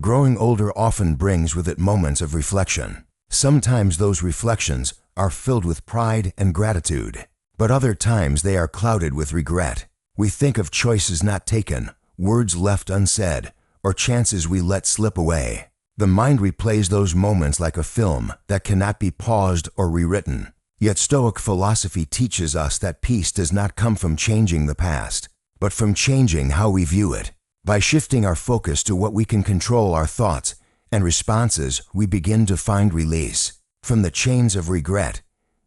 Growing older often brings with it moments of reflection. Sometimes those reflections are filled with pride and gratitude, but other times they are clouded with regret. We think of choices not taken, words left unsaid, or chances we let slip away. The mind replays those moments like a film that cannot be paused or rewritten. Yet Stoic philosophy teaches us that peace does not come from changing the past, but from changing how we view it. By shifting our focus to what we can control, our thoughts and responses, we begin to find release from the chains of regret.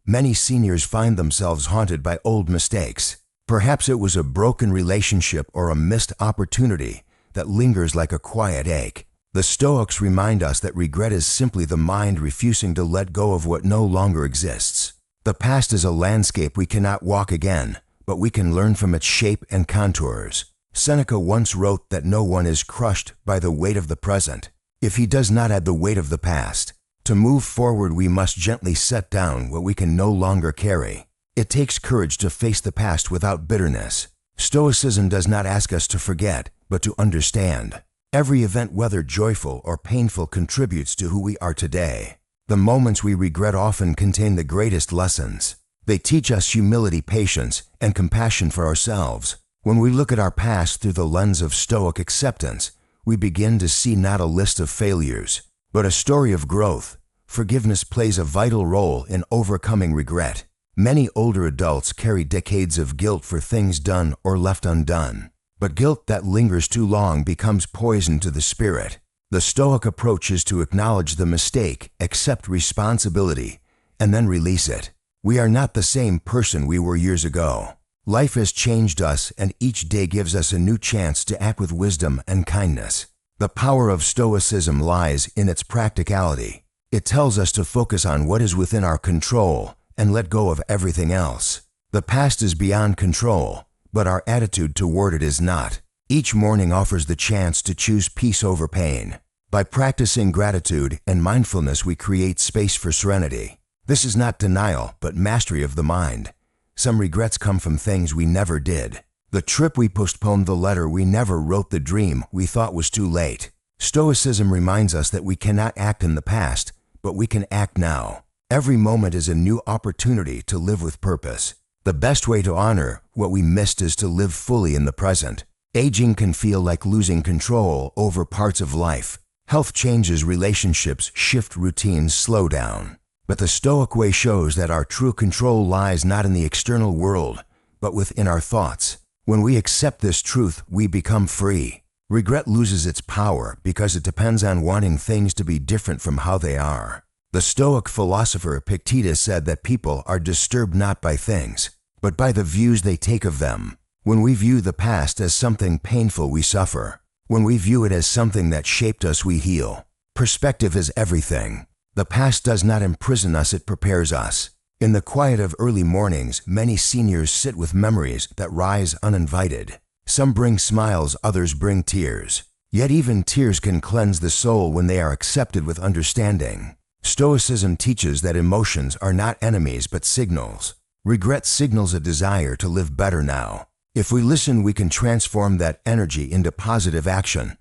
Many seniors find themselves haunted by old mistakes. Perhaps it was a broken relationship or a missed opportunity that lingers like a quiet ache. The Stoics remind us that regret is simply the mind refusing to let go of what no longer exists. The past is a landscape we cannot walk again, but we can learn from its shape and contours. Seneca once wrote that no one is crushed by the weight of the present if he does not add the weight of the past. To move forward, we must gently set down what we can no longer carry. It takes courage to face the past without bitterness. Stoicism does not ask us to forget, but to understand. Every event, whether joyful or painful, contributes to who we are today. The moments we regret often contain the greatest lessons. They teach us humility, patience, and compassion for ourselves. When we look at our past through the lens of Stoic acceptance, we begin to see not a list of failures, but a story of growth. Forgiveness plays a vital role in overcoming regret. Many older adults carry decades of guilt for things done or left undone. But guilt that lingers too long becomes poison to the spirit. The Stoic approach is to acknowledge the mistake, accept responsibility, and then release it. We are not the same person we were years ago. Life has changed us, and each day gives us a new chance to act with wisdom and kindness. The power of Stoicism lies in its practicality. It tells us to focus on what is within our control and let go of everything else. The past is beyond control, but our attitude toward it is not. Each morning offers the chance to choose peace over pain. By practicing gratitude and mindfulness, we create space for serenity. This is not denial, but mastery of the mind. Some regrets come from things we never did. The trip we postponed, the letter we never wrote, the dream we thought was too late. Stoicism reminds us that we cannot act in the past, but we can act now. Every moment is a new opportunity to live with purpose. The best way to honor what we missed is to live fully in the present. Aging can feel like losing control over parts of life. Health changes, relationships shift, routines slow down. But the Stoic way shows that our true control lies not in the external world, but within our thoughts. When we accept this truth, we become free. Regret loses its power because it depends on wanting things to be different from how they are. The Stoic philosopher Epictetus said that people are disturbed not by things, but by the views they take of them. When we view the past as something painful, we suffer. When we view it as something that shaped us, we heal. Perspective is everything. The past does not imprison us, it prepares us. In the quiet of early mornings, many seniors sit with memories that rise uninvited. Some bring smiles, others bring tears. Yet even tears can cleanse the soul when they are accepted with understanding. Stoicism teaches that emotions are not enemies but signals. Regret signals a desire to live better now. If we listen, we can transform that energy into positive action.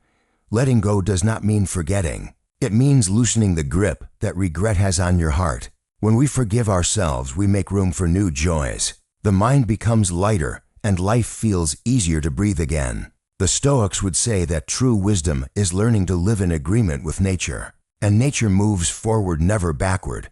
Letting go does not mean forgetting. It means loosening the grip that regret has on your heart. When we forgive ourselves, we make room for new joys. The mind becomes lighter, and life feels easier to breathe again. The Stoics would say that true wisdom is learning to live in agreement with nature. And nature moves forward, never backward.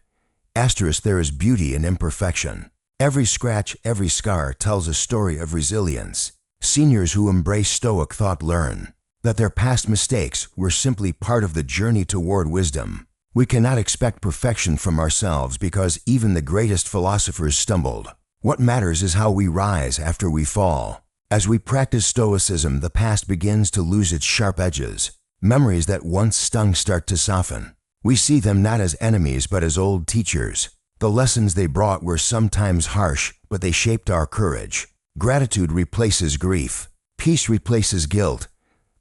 Asterisk, there is beauty in imperfection. Every scratch, every scar tells a story of resilience. Seniors who embrace Stoic thought learn that their past mistakes were simply part of the journey toward wisdom. We cannot expect perfection from ourselves because even the greatest philosophers stumbled. What matters is how we rise after we fall. As we practice Stoicism, the past begins to lose its sharp edges. Memories that once stung start to soften. We see them not as enemies but as old teachers. The lessons they brought were sometimes harsh, but they shaped our courage. Gratitude replaces grief. Peace replaces guilt.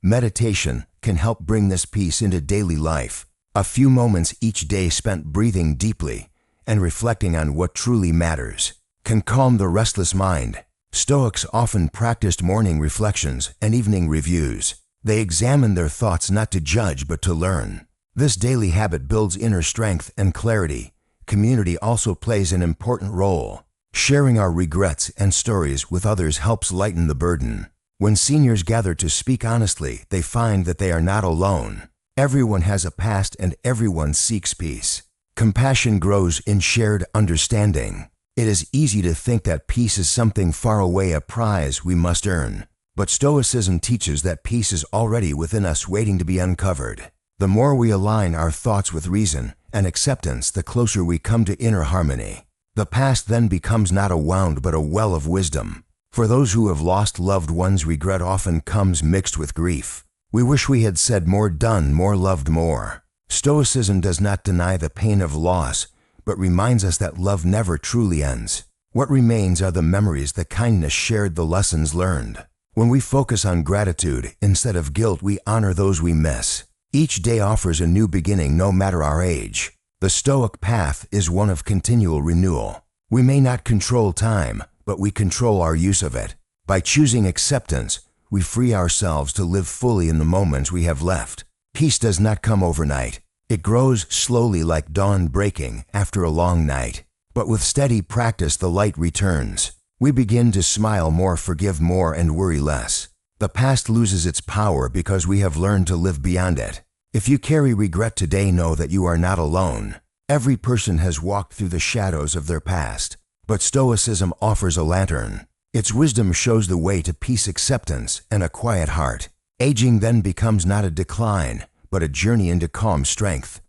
Meditation can help bring this peace into daily life. A few moments each day spent breathing deeply and reflecting on what truly matters can calm the restless mind. Stoics often practiced morning reflections and evening reviews. They examine their thoughts not to judge but to learn. This daily habit builds inner strength and clarity. Community also plays an important role. Sharing our regrets and stories with others helps lighten the burden. When seniors gather to speak honestly, they find that they are not alone. Everyone has a past and everyone seeks peace. Compassion grows in shared understanding. It is easy to think that peace is something far away, a prize we must earn. But Stoicism teaches that peace is already within us, waiting to be uncovered. The more we align our thoughts with reason and acceptance, the closer we come to inner harmony. The past then becomes not a wound but a well of wisdom. For those who have lost loved ones, regret often comes mixed with grief. We wish we had said more, done more, loved more. Stoicism does not deny the pain of loss, but reminds us that love never truly ends. What remains are the memories, the kindness shared, the lessons learned. When we focus on gratitude instead of guilt, we honor those we miss. Each day offers a new beginning, no matter our age. The Stoic path is one of continual renewal. We may not control time, but we control our use of it. By choosing acceptance, we free ourselves to live fully in the moments we have left. Peace does not come overnight. It grows slowly, like dawn breaking after a long night. But with steady practice, the light returns. We begin to smile more, forgive more, and worry less. The past loses its power because we have learned to live beyond it. If you carry regret today, know that you are not alone. Every person has walked through the shadows of their past, but Stoicism offers a lantern. Its wisdom shows the way to peace, acceptance, and a quiet heart. Aging then becomes not a decline, but a journey into calm strength.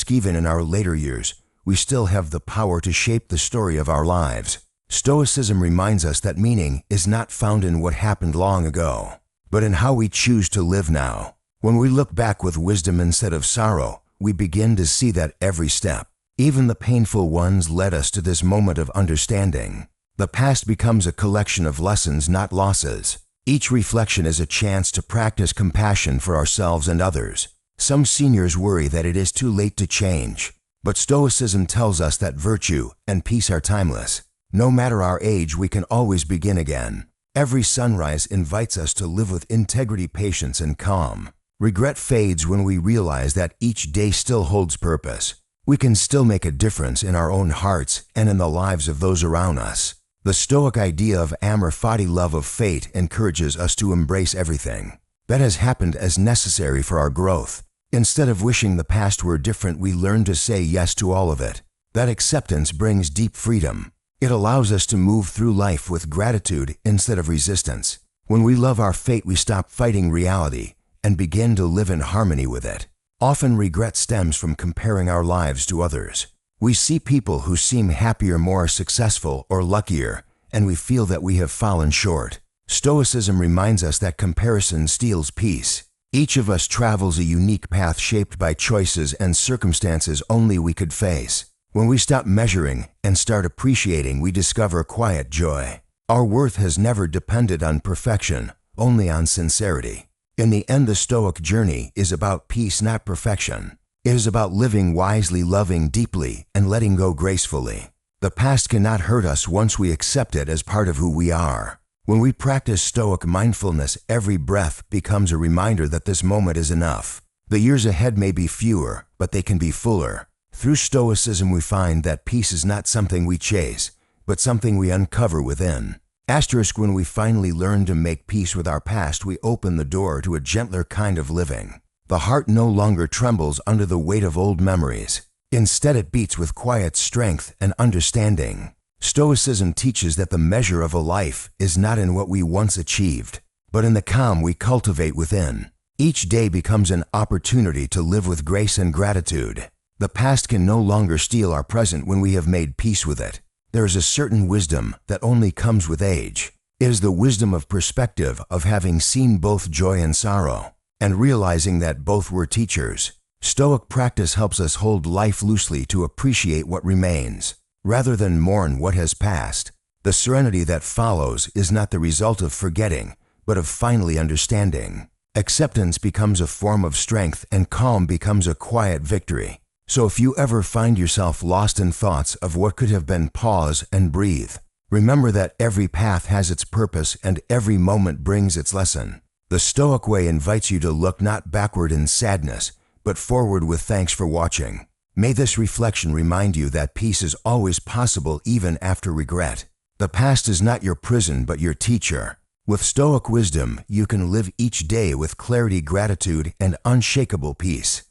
Even in our later years, we still have the power to shape the story of our lives. Stoicism reminds us that meaning is not found in what happened long ago, but in how we choose to live now. When we look back with wisdom instead of sorrow, we begin to see that every step, even the painful ones, led us to this moment of understanding. The past becomes a collection of lessons, not losses. Each reflection is a chance to practice compassion for ourselves and others. Some seniors worry that it is too late to change, but Stoicism tells us that virtue and peace are timeless. No matter our age, we can always begin again. Every sunrise invites us to live with integrity, patience, and calm. Regret fades when we realize that each day still holds purpose. We can still make a difference in our own hearts and in the lives of those around us. The Stoic idea of amor fati, love of fate, encourages us to embrace everything that has happened as necessary for our growth. Instead of wishing the past were different, we learn to say yes to all of it. That acceptance brings deep freedom. It allows us to move through life with gratitude instead of resistance. When we love our fate, we stop fighting reality and begin to live in harmony with it. Often regret stems from comparing our lives to others. We see people who seem happier, more successful, or luckier, and we feel that we have fallen short. Stoicism reminds us that comparison steals peace. Each of us travels a unique path shaped by choices and circumstances only we could face. When we stop measuring and start appreciating, we discover quiet joy. Our worth has never depended on perfection, only on sincerity. In the end, the Stoic journey is about peace, not perfection. It is about living wisely, loving deeply, and letting go gracefully. The past cannot hurt us once we accept it as part of who we are. When we practice Stoic mindfulness, every breath becomes a reminder that this moment is enough. The years ahead may be fewer, but they can be fuller. Through Stoicism, we find that peace is not something we chase, but something we uncover within. When we finally learn to make peace with our past, we open the door to a gentler kind of living. The heart no longer trembles under the weight of old memories. Instead, it beats with quiet strength and understanding. Stoicism teaches that the measure of a life is not in what we once achieved, but in the calm we cultivate within. Each day becomes an opportunity to live with grace and gratitude. The past can no longer steal our present when we have made peace with it. There is a certain wisdom that only comes with age. It is the wisdom of perspective, of having seen both joy and sorrow, and realizing that both were teachers. Stoic practice helps us hold life loosely to appreciate what remains, rather than mourn what has passed. The serenity that follows is not the result of forgetting, but of finally understanding. Acceptance becomes a form of strength, and calm becomes a quiet victory. So if you ever find yourself lost in thoughts of what could have been, pause and breathe. Remember that every path has its purpose and every moment brings its lesson. The Stoic way invites you to look not backward in sadness, but forward with thanks for watching. May this reflection remind you that peace is always possible even after regret. The past is not your prison but your teacher. With Stoic wisdom, you can live each day with clarity, gratitude, and unshakable peace.